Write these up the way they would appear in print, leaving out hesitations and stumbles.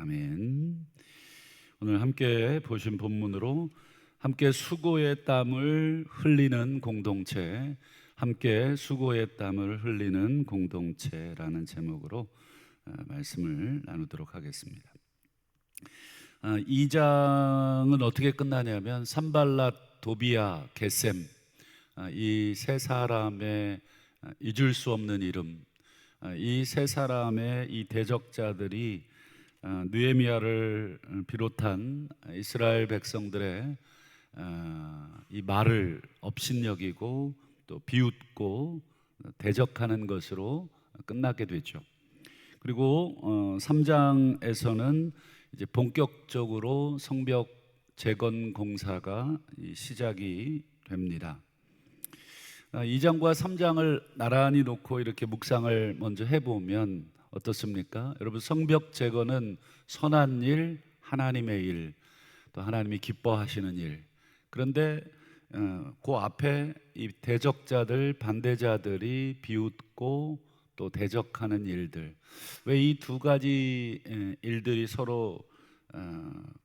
아멘. 오늘 함께 보신 본문으로 함께 수고의 땀을 흘리는 공동체, 함께 수고의 땀을 흘리는 공동체라는 제목으로 말씀을 나누도록 하겠습니다. 2장은 어떻게 끝나냐면 산발랏, 도비야, 게셈, 이 세 사람의 잊을 수 없는 이름, 이 세 사람의 이 대적자들이 느헤미야를 비롯한 이스라엘 백성들의 이 말을 업신여기고 또 비웃고 대적하는 것으로 끝나게 되죠. 그리고 3장에서는 이제 본격적으로 성벽 재건 공사가 시작이 됩니다. 2장과 3장을 나란히 놓고 이렇게 묵상을 먼저 해보면 어떻습니까? 여러분, 성벽 재건은 선한 일, 하나님의 일, 또 하나님이 기뻐하시는 일. 그런데 그 앞에 이 대적자들, 반대자들이 비웃고 또 대적하는 일들, 왜 이 두 가지 일들이 서로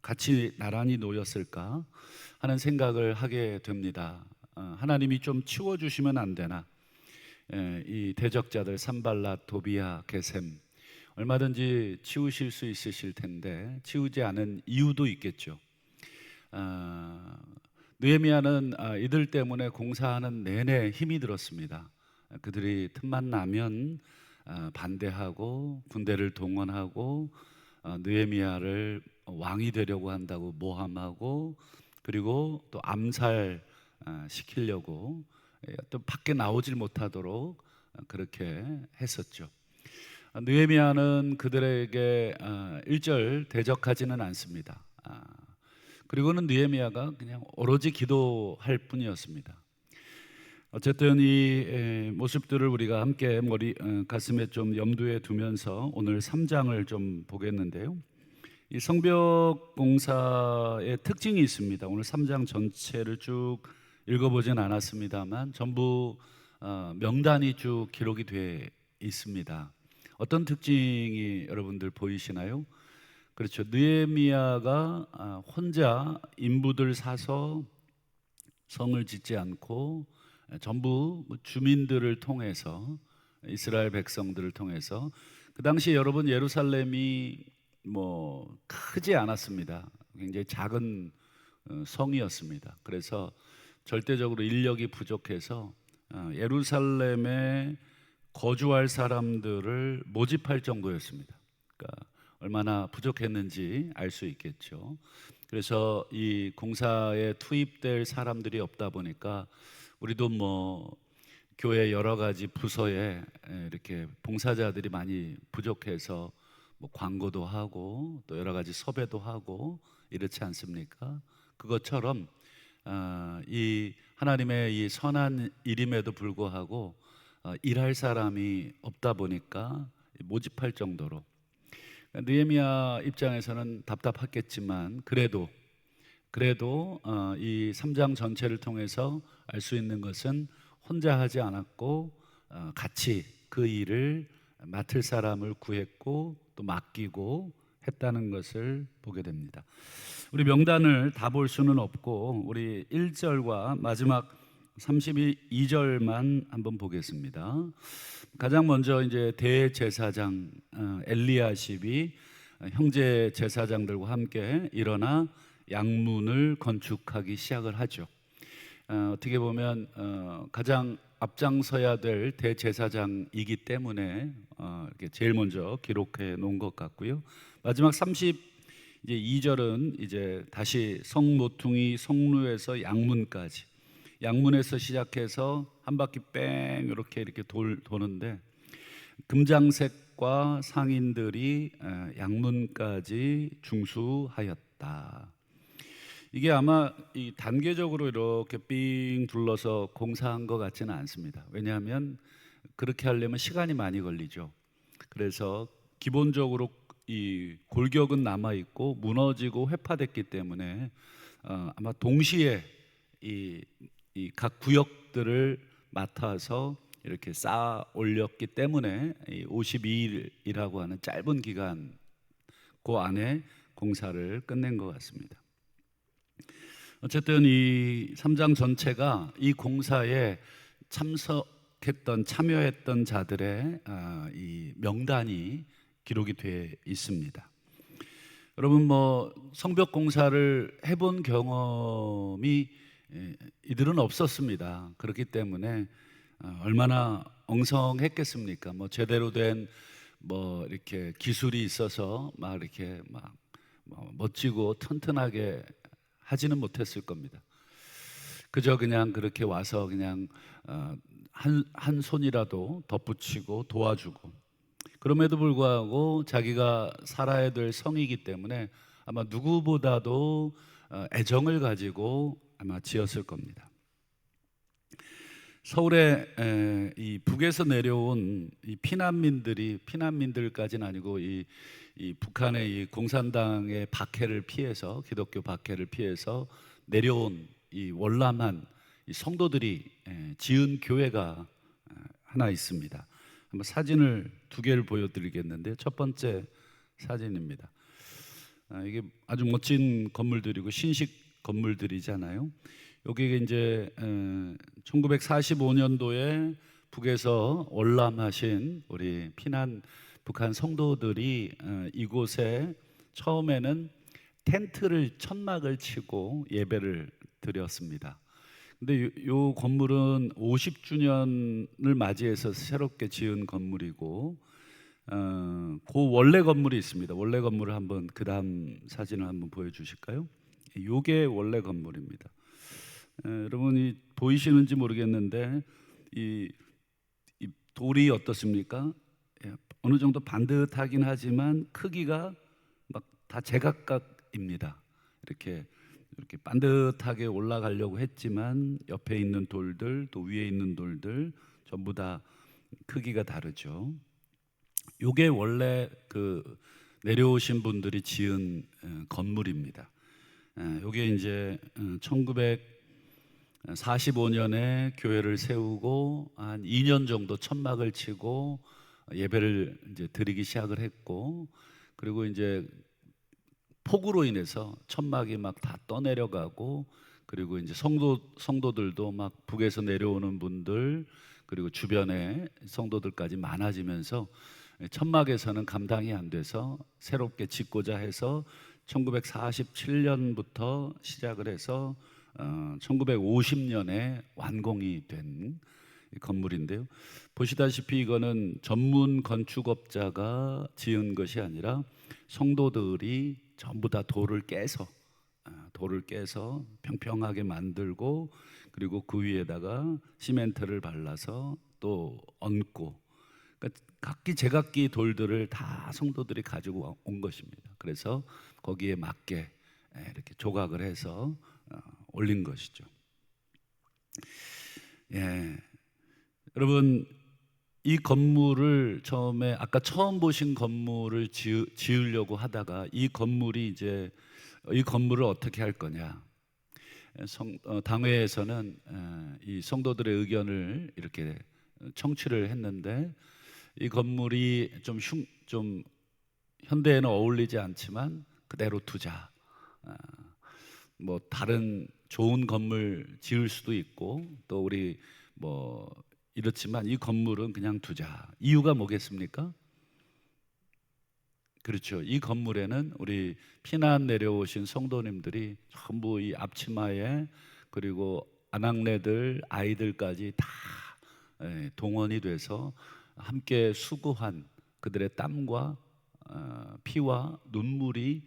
같이 나란히 놓였을까 하는 생각을 하게 됩니다. 하나님이 좀 치워주시면 안 되나? 이 대적자들 산발랏, 도비야, 게셈 얼마든지 치우실 수 있으실 텐데 치우지 않은 이유도 있겠죠. 느헤미야는 이들 때문에 공사하는 내내 힘이 들었습니다. 그들이 틈만 나면 반대하고 군대를 동원하고 느헤미야를 왕이 되려고 한다고 모함하고, 그리고 또 암살 시키려고 또 밖에 나오질 못하도록 그렇게 했었죠. 느헤미야는 그들에게 일절 대적하지는 않습니다. 그리고는 느헤미야가 그냥 오로지 기도할 뿐이었습니다. 어쨌든 이 모습들을 우리가 함께 가슴에 좀 염두에 두면서 오늘 3장을 좀 보겠는데요. 이 성벽 공사의 특징이 있습니다. 오늘 3장 전체를 쭉 읽어보진 않았습니다만 전부 명단이 쭉 기록이 되어 있습니다. 어떤 특징이 여러분들 보이시나요? 그렇죠. 느헤미야가 혼자 인부들 사서 성을 짓지 않고 전부 주민들을 통해서, 이스라엘 백성들을 통해서, 그 당시 여러분 예루살렘이 크지 않았습니다. 굉장히 작은 성이었습니다. 그래서 절대적으로 인력이 부족해서 예루살렘에 거주할 사람들을 모집할 정도였습니다. 그러니까 얼마나 부족했는지 알 수 있겠죠. 그래서 이 공사에 투입될 사람들이 없다 보니까 우리도 교회 여러 가지 부서에 이렇게 봉사자들이 많이 부족해서 광고도 하고 또 여러 가지 섭외도 하고 이렇지 않습니까? 그것처럼 이 하나님의 이 선한 일임에도 불구하고 일할 사람이 없다 보니까 모집할 정도로, 느헤미야 입장에서는 답답했겠지만 그래도 이 3장 전체를 통해서 알 수 있는 것은 혼자 하지 않았고 같이 그 일을 맡을 사람을 구했고 또 맡기고 했다는 것을 보게 됩니다. 우리 명단을 다 볼 수는 없고 우리 1절과 마지막 32절만 한번 보겠습니다. 가장 먼저 이제 대제사장 엘리야십이 형제 제사장들과 함께 일어나 양문을 건축하기 시작을 하죠. 어떻게 보면 가장 앞장서야 될 대제사장이기 때문에 이렇게 제일 먼저 기록해 놓은 것 같고요. 마지막 32절은 이제 다시 성모퉁이 성루에서 양문까지, 양문에서 시작해서 한 바퀴 뺑 이렇게 도는데 금장색과 상인들이 양문까지 중수하였다. 이게 아마 이 단계적으로 이렇게 삥 둘러서 공사한 것 같지는 않습니다. 왜냐하면 그렇게 하려면 시간이 많이 걸리죠. 그래서 기본적으로 이 골격은 남아 있고 무너지고 회파됐기 때문에 아마 동시에 이 각 구역들을 맡아서 이렇게 쌓아 올렸기 때문에 52일이라고 하는 짧은 기간, 그 안에 공사를 끝낸 것 같습니다. 어쨌든 이 3장 전체가 이 공사에 참여했던 자들의 이 명단이 기록이 되어 있습니다. 여러분 뭐 성벽 공사를 해본 경험이 이들은 없었습니다. 그렇기 때문에 얼마나 엉성했겠습니까? 뭐 제대로 된 뭐 이렇게 기술이 있어서 막 이렇게 막 멋지고 튼튼하게 하지는 못했을 겁니다. 그저 그냥 그렇게 와서 그냥 한 손이라도 덧붙이고 도와주고, 그럼에도 불구하고 자기가 살아야 될 성이기 때문에 아마 누구보다도 애정을 가지고 아마 지었을 겁니다. 서울에 이 북에서 내려온 이 피난민들까지는 아니고 이 북한의 이 공산당의 박해를 피해서, 기독교 박해를 피해서 내려온 이 월남한 이 성도들이 지은 교회가 하나 있습니다. 한번 사진을 두 개를 보여드리겠는데, 첫 번째 사진입니다. 이게 아주 멋진 건물들이고 신식 건물들이잖아요. 여기가 이제 1945년도에 북에서 월남하신 우리 북한 성도들이 이곳에 처음에는 텐트를 천막을 치고 예배를 드렸습니다. 근데 요 건물은 50주년을 맞이해서 새롭게 지은 건물이고, 그 원래 건물이 있습니다. 원래 건물을 한번 그 다음 사진을 한번 보여주실까요? 요게 원래 건물입니다. 여러분이 보이시는지 모르겠는데 이 돌이 어떻습니까? 어느 정도 반듯하긴 하지만 크기가 막 다 제각각입니다. 이렇게 반듯하게 올라가려고 했지만 옆에 있는 돌들, 또 위에 있는 돌들 전부 다 크기가 다르죠. 요게 원래 그 내려오신 분들이 지은 건물입니다. 요게 이제 1945년에 교회를 세우고 한 2년 정도 천막을 치고 예배를 이제 드리기 시작을 했고, 그리고 이제 폭우로 인해서 천막이 막 다 떠내려가고, 그리고 이제 성도들도 막 북에서 내려오는 분들, 그리고 주변에 성도들까지 많아지면서 천막에서는 감당이 안 돼서 새롭게 짓고자 해서 1947년부터 시작을 해서 1950년에 완공이 된 건물인데요. 보시다시피 이거는 전문 건축업자가 지은 것이 아니라 성도들이 전부 다 돌을 깨서 평평하게 만들고, 그리고 그 위에다가 시멘트를 발라서 또 얹고, 그러니까 각기 제각기 돌들을 다 성도들이 가지고 온 것입니다. 그래서 거기에 맞게 이렇게 조각을 해서 올린 것이죠. 여러분 이 건물을 처음에 아까 처음 보신 건물을 지으려고 하다가 이 건물을 어떻게 할 거냐, 당회에서는 이 성도들의 의견을 이렇게 청취를 했는데, 이 건물이 좀 현대에는 어울리지 않지만 그대로 두자. 뭐 다른 좋은 건물 지을 수도 있고 또 우리 뭐 이렇지만 이 건물은 그냥 두자. 이유가 뭐겠습니까? 그렇죠. 이 건물에는 우리 피난 내려오신 성도님들이 전부 이 앞치마에, 그리고 아낙네들 아이들까지 다 동원이 돼서 함께 수고한 그들의 땀과 피와 눈물이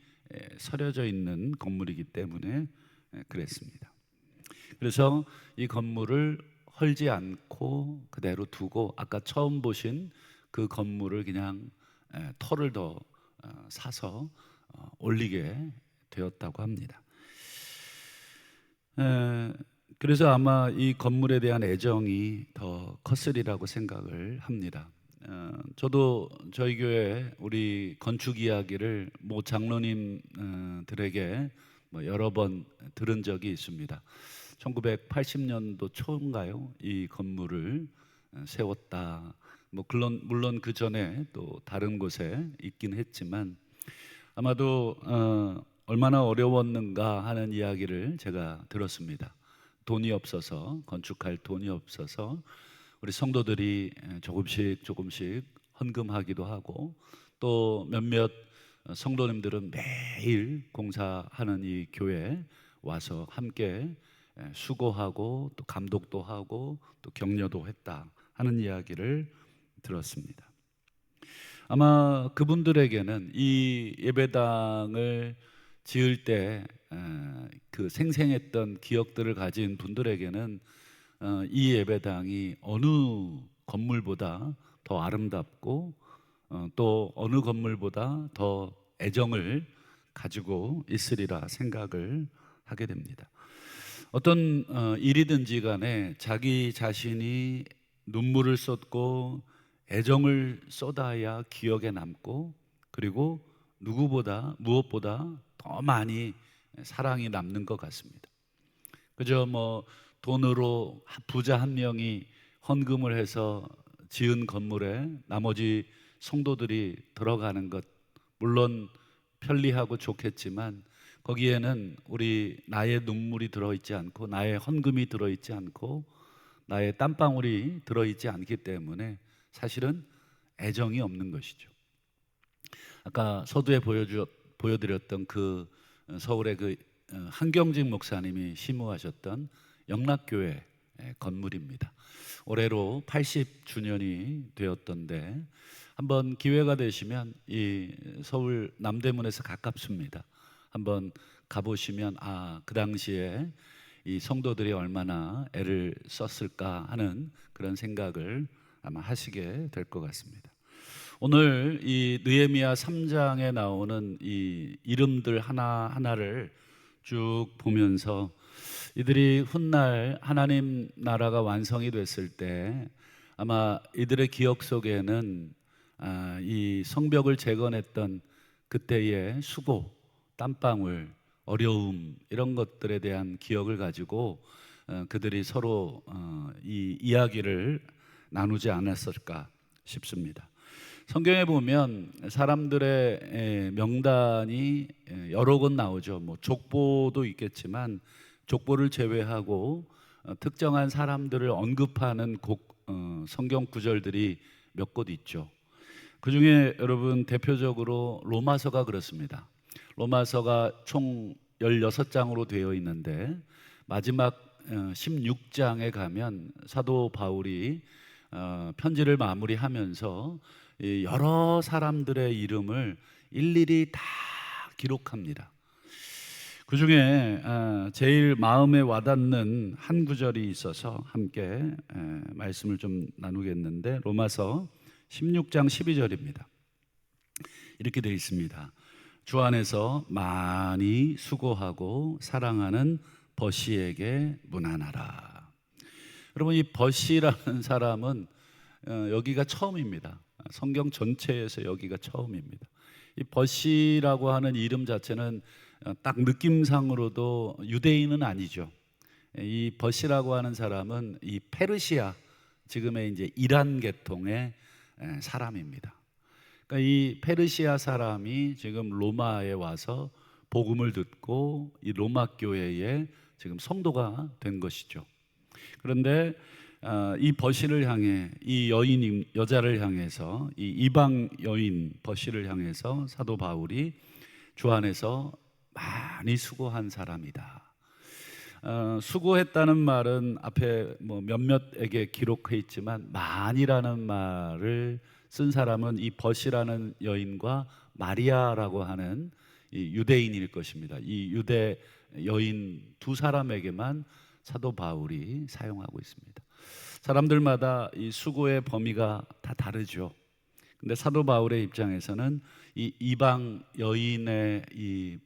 서려져 있는 건물이기 때문에 그랬습니다. 그래서 이 건물을 헐지 않고 그대로 두고 아까 처음 보신 그 건물을 그냥 터를 더 사서 올리게 되었다고 합니다. 그래서 아마 이 건물에 대한 애정이 더 컸으리라고 생각을 합니다. 저도 저희 교회 우리 건축 이야기를 모 장로님들에게 여러 번 들은 적이 있습니다. 1980년도 초인가요? 이 건물을 세웠다. 물론 그 전에 또 다른 곳에 있긴 했지만 아마도 얼마나 어려웠는가 하는 이야기를 제가 들었습니다. 돈이 없어서, 건축할 돈이 없어서 우리 성도들이 조금씩 헌금하기도 하고, 또 몇몇 성도님들은 매일 공사하는 이 교회에 와서 함께 수고하고 또 감독도 하고 또 격려도 했다 하는 이야기를 들었습니다. 아마 그분들에게는 이 예배당을 지을 때 그 생생했던 기억들을 가진 분들에게는 이 예배당이 어느 건물보다 더 아름답고 또 어느 건물보다 더 애정을 가지고 있으리라 생각을 하게 됩니다. 어떤 일이든지 간에 자기 자신이 눈물을 쏟고 애정을 쏟아야 기억에 남고, 그리고 무엇보다 더 많이 사랑이 남는 것 같습니다. 그저 돈으로 부자 한 명이 헌금을 해서 지은 건물에 나머지 성도들이 들어가는 것, 물론 편리하고 좋겠지만 거기에는 나의 눈물이 들어있지 않고, 나의 헌금이 들어있지 않고, 나의 땀방울이 들어있지 않기 때문에 사실은 애정이 없는 것이죠. 아까 서두에 보여드렸던 그 서울의 그 한경직 목사님이 시무하셨던 영락교회 건물입니다. 올해로 80주년이 되었던데, 한번 기회가 되시면 이 서울 남대문에서 가깝습니다. 한번 가보시면 그 당시에 이 성도들이 얼마나 애를 썼을까 하는 그런 생각을 아마 하시게 될 것 같습니다. 오늘 이 느헤미야 3장에 나오는 이 이름들 하나하나를 쭉 보면서 이들이 훗날 하나님 나라가 완성이 됐을 때 아마 이들의 기억 속에는 이 성벽을 재건했던 그때의 수고, 땀방울, 어려움, 이런 것들에 대한 기억을 가지고 그들이 서로 이 이야기를 나누지 않았을까 싶습니다. 성경에 보면 사람들의 명단이 여러 곳 나오죠. 족보도 있겠지만 족보를 제외하고 특정한 사람들을 언급하는 성경 구절들이 몇 곳 있죠. 그 중에 여러분 대표적으로 로마서가 그렇습니다. 로마서가 총 16장으로 되어 있는데 마지막 16장에 가면 사도 바울이 편지를 마무리하면서 여러 사람들의 이름을 일일이 다 기록합니다. 그 중에 제일 마음에 와닿는 한 구절이 있어서 함께 말씀을 좀 나누겠는데, 로마서 16장 12절입니다. 이렇게 되어 있습니다. 주 안에서 많이 수고하고 사랑하는 버시에게 문안하라. 여러분, 이 버시라는 사람은 여기가 처음입니다. 성경 전체에서 여기가 처음입니다. 이 버시라고 하는 이름 자체는 딱 느낌상으로도 유대인은 아니죠. 이 버시라고 하는 사람은 이 페르시아, 지금의 이제 이란 계통의 사람입니다. 그러니까 이 페르시아 사람이 지금 로마에 와서 복음을 듣고 이 로마 교회에 지금 성도가 된 것이죠. 그런데 이 버시를 향해, 이 여자를 향해서, 이 이방 여인 버시를 향해서 사도 바울이 주 안에서 많이 수고한 사람이다. 수고했다는 말은 앞에 몇몇에게 기록해 있지만 많이라는 말을 쓴 사람은 이 버시라는 여인과 마리아라고 하는 이 유대인일 것입니다. 이 유대 여인 두 사람에게만 사도 바울이 사용하고 있습니다. 사람들마다 이 수고의 범위가 다 다르죠. 근데 사도 바울의 입장에서는 이 이방 여인의 이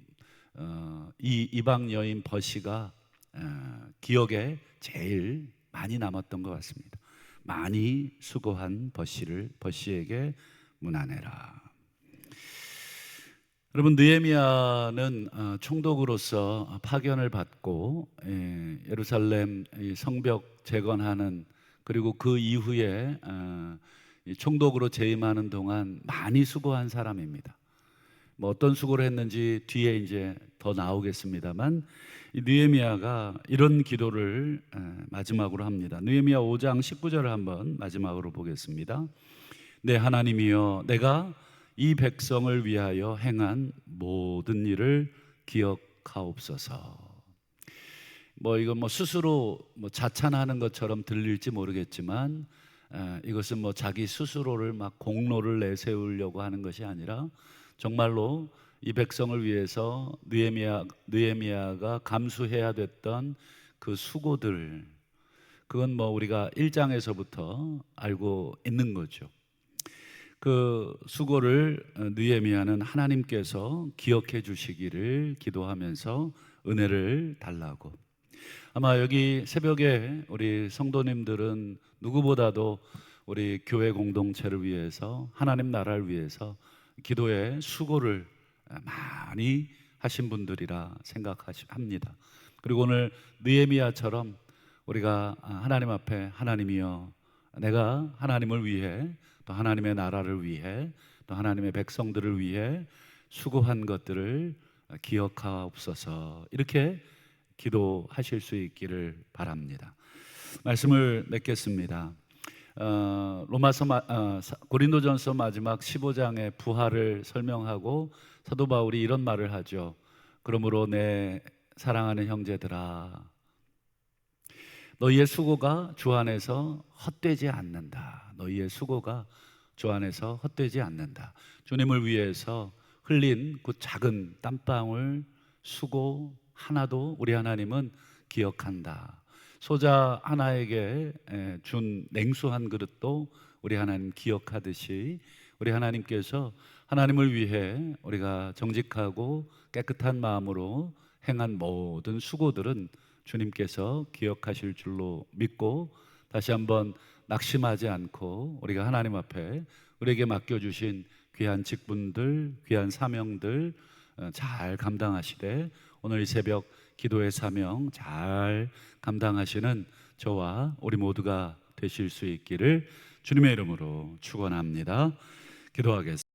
이방 여인 버시가 기억에 제일 많이 남았던 것 같습니다. 많이 수고한 버시에게 문안해라. 여러분, 느헤미야는 총독으로서 파견을 받고 예루살렘 성벽 재건하는, 그리고 그 이후에 총독으로 재임하는 동안 많이 수고한 사람입니다. 뭐 어떤 수고를 했는지 뒤에 이제 더 나오겠습니다만, 이 느헤미야가 이런 기도를 마지막으로 합니다. 느헤미야 5장 19절을 한번 마지막으로 보겠습니다. 내 하나님이여, 내가 이 백성을 위하여 행한 모든 일을 기억하옵소서. 뭐 이건 뭐 스스로 뭐 자찬하는 것처럼 들릴지 모르겠지만, 이것은 뭐 자기 스스로를 막 공로를 내세우려고 하는 것이 아니라 정말로 이 백성을 위해서 느헤미야가 감수해야 됐던 그 수고들, 그건 뭐 우리가 1장에서부터 알고 있는 거죠. 그 수고를 느헤미야는 하나님께서 기억해 주시기를 기도하면서 은혜를 달라고. 아마 여기 새벽에 우리 성도님들은 누구보다도 우리 교회 공동체를 위해서, 하나님 나라를 위해서 기도의 수고를 많이 하신 분들이라 생각합니다. 그리고 오늘 느헤미야처럼 우리가 하나님 앞에, 하나님이여, 내가 하나님을 위해, 또 하나님의 나라를 위해, 또 하나님의 백성들을 위해 수고한 것들을 기억하옵소서, 이렇게 기도하실 수 있기를 바랍니다. 말씀을 맺겠습니다. 고린도전서 마지막 15장의 부활을 설명하고 사도 바울이 이런 말을 하죠. 그러므로 내 사랑하는 형제들아, 너희의 수고가 주 안에서 헛되지 않는다. 너희의 수고가 주 안에서 헛되지 않는다. 주님을 위해서 흘린 그 작은 땀방울 수고 하나도 우리 하나님은 기억한다. 소자 하나에게 준 냉수 한 그릇도 우리 하나님 기억하듯이, 우리 하나님께서 하나님을 위해 우리가 정직하고 깨끗한 마음으로 행한 모든 수고들은 주님께서 기억하실 줄로 믿고, 다시 한번 낙심하지 않고 우리가 하나님 앞에 우리에게 맡겨주신 귀한 직분들, 귀한 사명들 잘 감당하시되, 오늘 이 새벽 기도의 사명 잘 감당하시는 저와 우리 모두가 되실 수 있기를 주님의 이름으로 축원합니다. 기도하겠습니다.